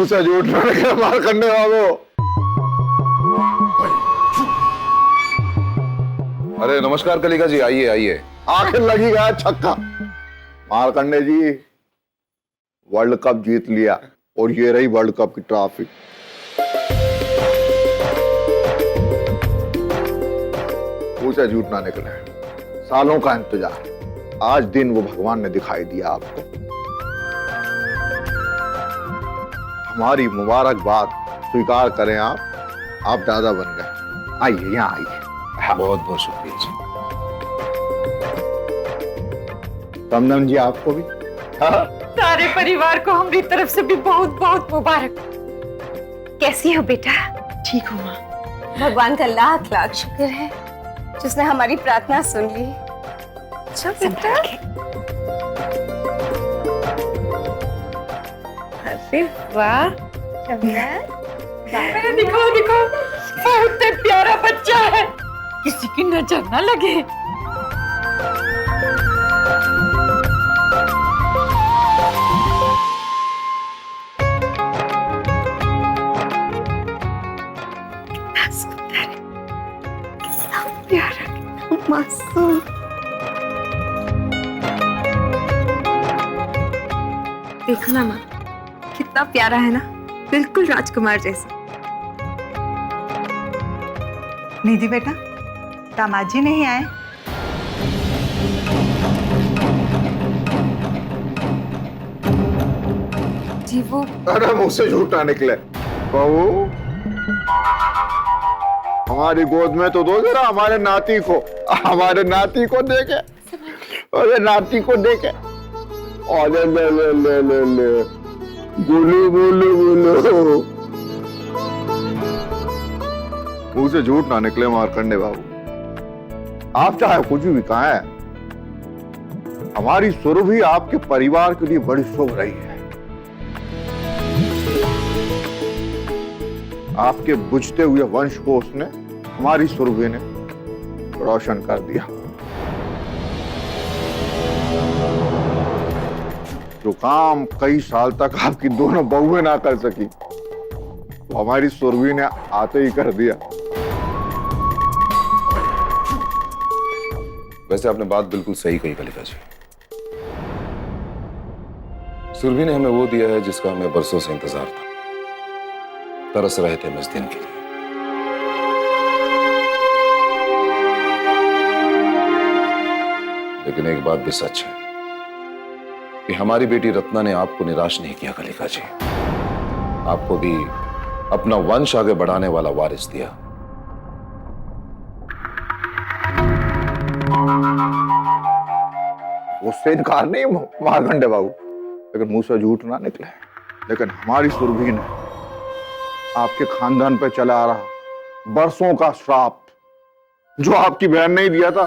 मुंह से झूठ ना निकले मारकंडे बाबू। अरे नमस्कार कलिका जी, आइए आइए। आखिर लगी गया छक्का। मारकंडे जी, वर्ल्ड कप जीत लिया और ये रही वर्ल्ड कप की ट्रॉफी। मुंह से झूठ ना निकले, सालों का इंतजार, आज दिन वो भगवान ने दिखाई दिया आपको। हमारी मुबारकबाद स्वीकार करें आप दादा बन गए। आइए यहाँ आइए। बहुत बहुत शुक्रिया जी। तमन्ना जी आपको भी। हाँ? सारे परिवार को हमारी तरफ से भी बहुत बहुत मुबारक। कैसी हो बेटा? ठीक हूँ माँ। भगवान का लाख लाख शुक्र है जिसने हमारी प्रार्थना सुन ली। अच्छा बेटा। अरे वाह, दिखाओ दिखाओ, बहुत प्यारा बच्चा है, किसी की नजर ना लगे। मासूम। देखो ना माँ, कितना प्यारा है ना, बिल्कुल राजकुमार जैसा। निधि बेटा, दामाद जी नहीं आए? जी वो अरे मुंह से झूठ ना निकले। बहू, हमारी गोद में तो दो जरा हमारे नाती को देखे। अरे नाती को देखे। अरे ले गुलू गुलू गुलू। मुंह से झूठ ना निकले मारकंडे बाबू। आप चाहे कुछ भी कहा है, हमारी सुरभि आपके परिवार के लिए बड़ी शुभ रही है। आपके बुझते हुए वंश को उसने, हमारी सुरभि ने रोशन कर दिया। जो काम कई साल तक आपकी दोनों बहुएं ना कर सकी, तो हमारी सुरभि ने आते ही कर दिया। वैसे आपने बात बिल्कुल सही कही कलिका जी। सुरभि ने हमें वो दिया है जिसका हमें बरसों से इंतजार था। तरस रहे थे हम इस दिन के लिए। लेकिन एक बात भी सच है कि हमारी बेटी रत्ना ने आपको निराश नहीं किया कलिका जी। आपको भी अपना वंश आगे बढ़ाने वाला वारिस दिया। उससे इनकार नहीं मारकंडे बाबू, लेकिन मुंह से झूठ ना निकले। लेकिन हमारी सुरभि ने आपके खानदान पे चला आ रहा बरसों का श्राप, जो आपकी बहन ने ही दिया था,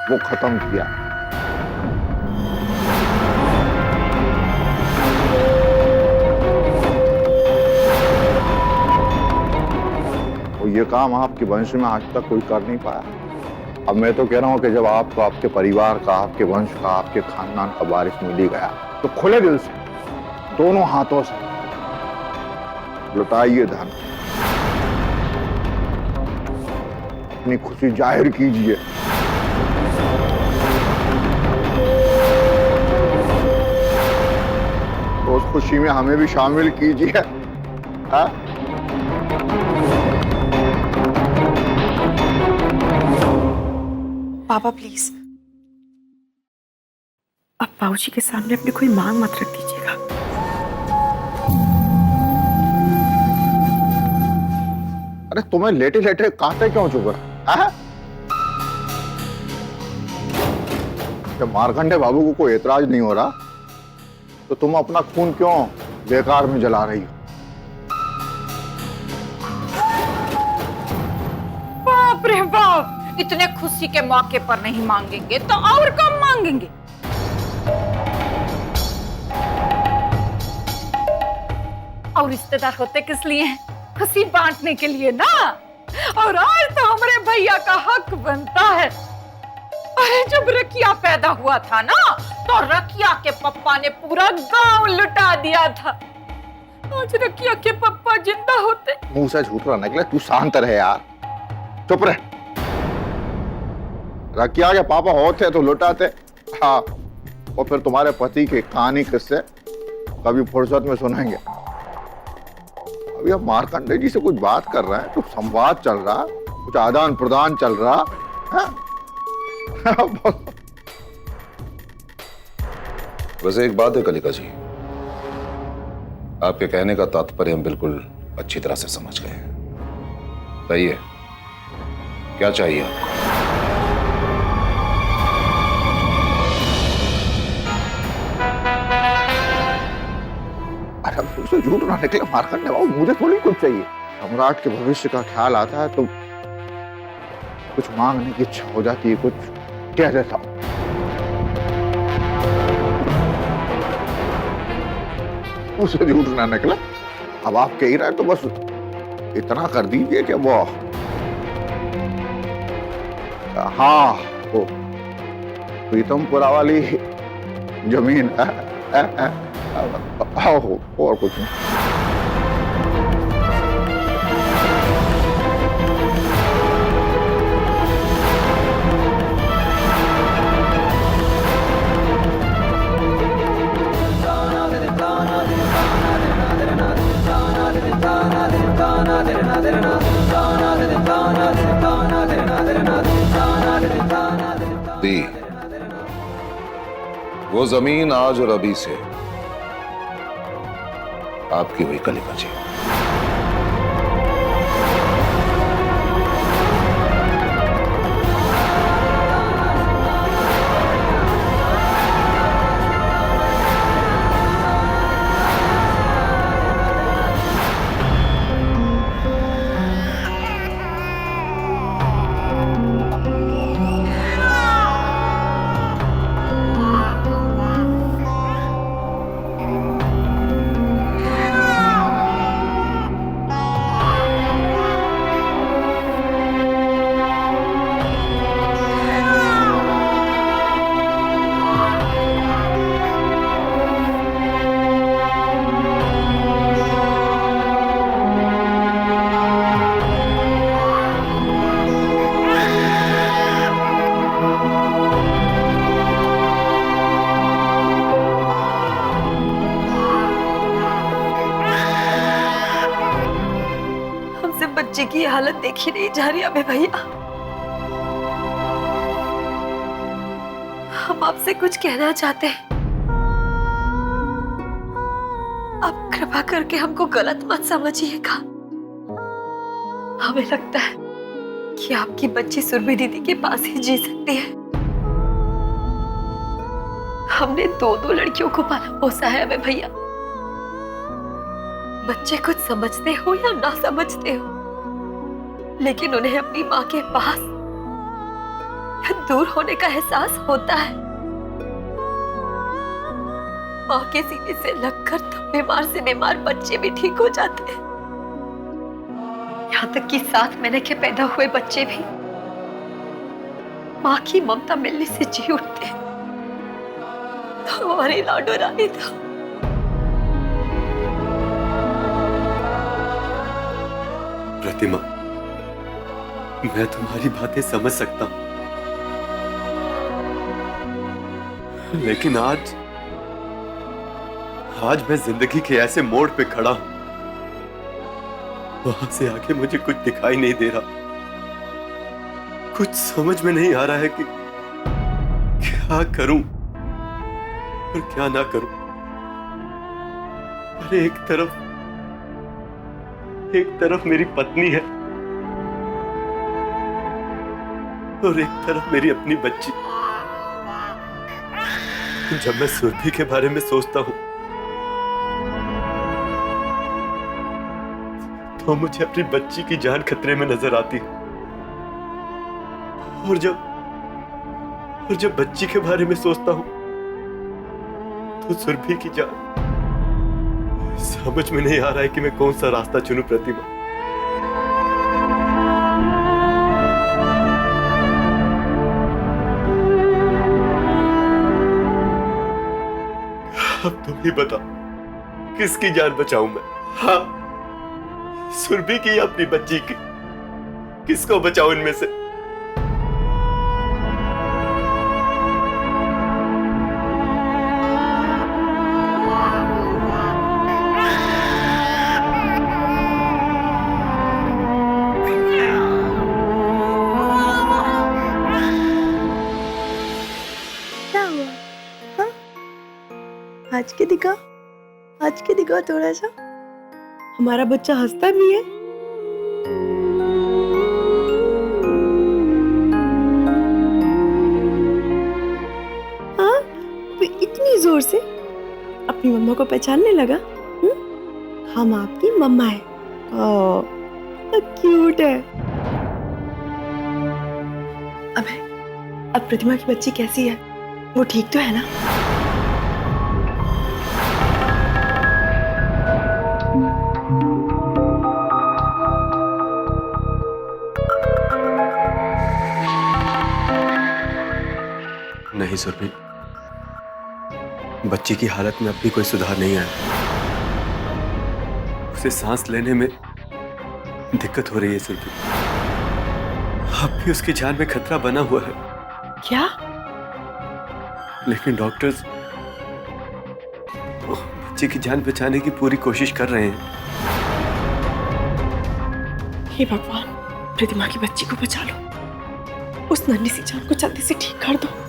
वो खत्म किया। और ये काम आपके वंश में आज तक कोई कर नहीं पाया। अब मैं तो कह रहा हूं कि जब आपको आपके परिवार का, आपके वंश का, आपके खानदान का वारिस मिल ही गया, तो खुले दिल से, दोनों हाथों से लुटाइए धन, अपनी खुशी जाहिर कीजिए। तो उस खुशी में हमें भी शामिल कीजिए। हाँ? पापा प्लीज, आप बाबूजी के सामने अपनी कोई मांग मत रख दीजिएगा। अरे तुम्हें लेटे लेटे कांटे क्यों चुभ रहा है? जब मारकंडे बाबू को कोई एतराज नहीं हो रहा, तो तुम अपना खून क्यों बेकार में जला रही हो? बाप रे बाप, इतने खुशी के मौके पर नहीं मांगेंगे तो और कब मांगेंगे? और रिश्तेदार होते किस लिए हैं? खुशी बांटने के लिए ना। और आज तो हमारे भैया का हक बनता है। अरे जब रकिया पैदा हुआ था ना, तो रकिया के पप्पा ने पूरा गांव लुटा दिया था। आज रकिया के पप्पा जिंदा होते। मुंह से झूठ रहा निकले, तू शांत रहे यार, चुप रहे। रकिया के पापा होते तो लुटाते। हाँ, और फिर तुम्हारे पति की कहानी किससे कभी फुर्सत में सुनेंगे। अभी आप मार्कंडे जी से कुछ बात कर रहे हैं, कुछ संवाद चल रहा, कुछ आदान प्रदान चल रहा है। वैसे एक बात है कलिका जी, आपके कहने का तात्पर्य हम बिल्कुल अच्छी तरह से समझ गए। कहिए, क्या चाहिए आपको? अरे मुझसे झूठ ना निकले मार्कंडे बाबू, मुझे थोड़ी कुछ चाहिए। सम्राट के भविष्य का ख्याल आता है तो कुछ मांगने की इच्छा हो जाती है, कुछ कह देता हूं। मुझसे झूठ ना निकला। अब आप कह ही रहे तो बस इतना कर दीजिए कि वो, हाँ, वो प्रीतमपुरा वाली जमीन है। और कुछ नहीं। दी, वो जमीन आज और अभी से आपकी हुई कलिका जी। बच्चे की हालत देखी नहीं जा रही अबे भैया। हम आपसे कुछ कहना चाहते हैं, आप कृपा करके हमको गलत मत समझिएगा। हमें लगता है कि आपकी बच्ची सुरभि दीदी के पास ही जी सकती है। हमने दो लड़कियों को पाला पोसा है अबे भैया। बच्चे कुछ समझते हो या ना समझते हो, लेकिन उन्हें अपनी माँ के पास दूर होने का एहसास होता है। माँ के सीने से लगकर तो बीमार से बीमार बच्चे भी ठीक हो जाते हैं। यहाँ तक कि 7 महीने के पैदा हुए बच्चे भी माँ की ममता मिलने से जी उठते हैं। तो हमारी लाडो रानी था। प्रतिमा, मैं तुम्हारी बातें समझ सकता हूं, लेकिन आज मैं जिंदगी के ऐसे मोड़ पे खड़ा हूं, वहां से आगे मुझे कुछ दिखाई नहीं दे रहा। कुछ समझ में नहीं आ रहा है कि क्या करूं और क्या ना करूं। अरे एक तरफ मेरी पत्नी है और एक तरफ मेरी अपनी बच्ची। जब मैं सुरभि के बारे में सोचता हूं तो मुझे अपनी बच्ची की जान खतरे में नजर आती है, और जब बच्ची के बारे में सोचता हूं तो सुरभि की जान। समझ में नहीं आ रहा है कि मैं कौन सा रास्ता चुनूं प्रतिमा। अब तुम ही बताओ, किसकी जान बचाऊं मैं? हाँ, सुरभि की या अपनी बच्ची की, किसको बचाओ इनमें से? क्या हुआ? हाँ? आज के दिखाओ थोड़ा सा। हमारा बच्चा हंसता भी है। हाँ, इतनी जोर से अपनी मम्मा को पहचानने लगा। हम आपकी मम्मा है। ओह, तो क्यूट है। अब प्रतिमा की बच्ची कैसी है? वो ठीक तो है ना? नहीं सुरभि, बच्ची की हालत में अब भी कोई सुधार नहीं आया। उसे सांस लेने में दिक्कत हो रही है सुरभि। अब भी उसकी जान में खतरा बना हुआ है। क्या? लेकिन डॉक्टर्स बच्चे की जान बचाने की पूरी कोशिश कर रहे हैं। हे भगवान, प्रतिमा की बच्ची को बचा लो। उस नन्ही सी जान को जल्दी से ठीक कर दो।